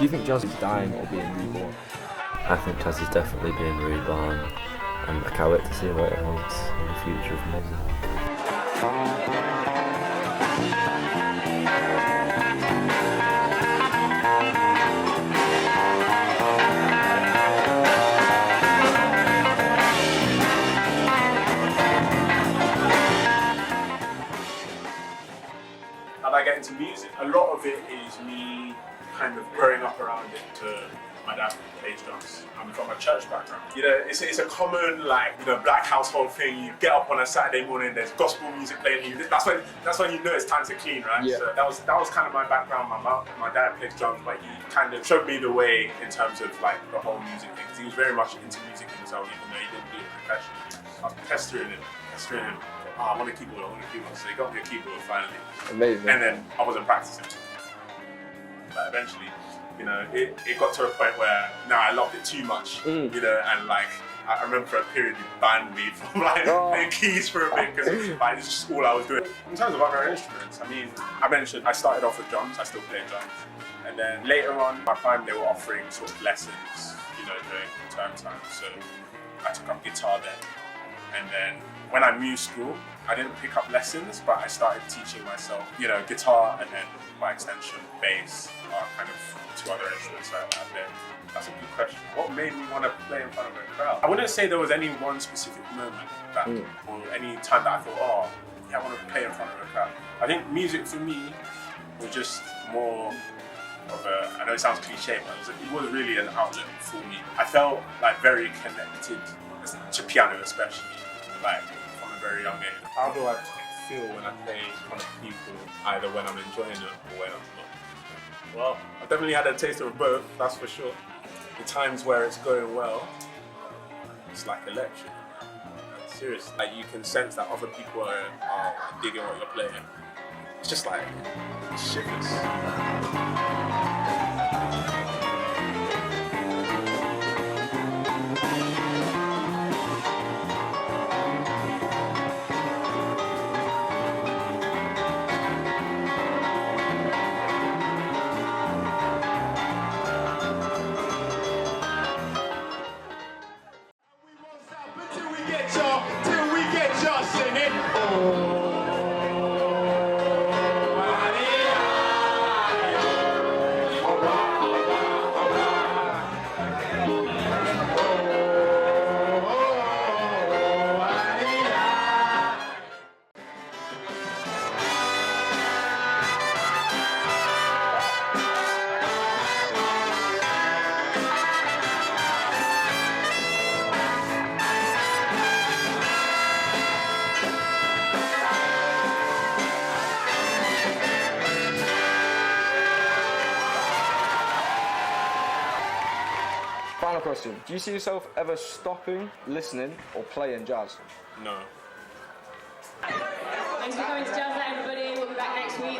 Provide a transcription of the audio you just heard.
Do you think jazz is dying or being reborn? I think jazz is definitely being reborn, and I can't wait to see what it holds in the future of music. How I get into music, a lot of it is me kind of growing up around it. My dad plays drums. I'm from a church background. You know, it's a common black household thing. You get up on a Saturday morning, there's gospel music playing. That's when you know it's time to clean, right? Yeah. So that was kind of my background. My dad plays drums, but he kind of showed me the way in terms of like the whole music thing. 'Cause he was very much into music himself, even though he didn't do it professionally. I was pestering him. I want a keyboard. So he got me a keyboard finally. Amazing. And then I wasn't practicing. But eventually, you know, it got to a point where I loved it too much, you know, and like I remember for a period you banned me from playing keys for a bit because it's just all I was doing. In terms of other instruments, I mean, I mentioned I started off with drums. I still play drums, and then later on, my time they were offering sort of lessons, you know, during term time. So I took up guitar then, and then when I moved school, I didn't pick up lessons, but I started teaching myself, you know, guitar and then by extension, bass are kind of two other instruments that I play. That's a good question. What made me want to play in front of a crowd? I wouldn't say there was any one specific moment that, or any time that I thought, I want to play in front of a crowd. I think music for me was just more of I know it sounds cliche, but it was really an outlet for me. I felt like very connected to piano especially, like from a very young age. How do I feel when I play in front of people, either when I'm enjoying it or when I'm not? Well, I've definitely had a taste of both, that's for sure. The times where it's going well, it's like electric. Seriously, like you can sense that other people are digging what you're playing. It's just like shivers. Till we get y'all singing. Final question. Do you see yourself ever stopping, listening, or playing jazz? No. Thanks for coming to Jazz Night, everybody. We'll be back next week.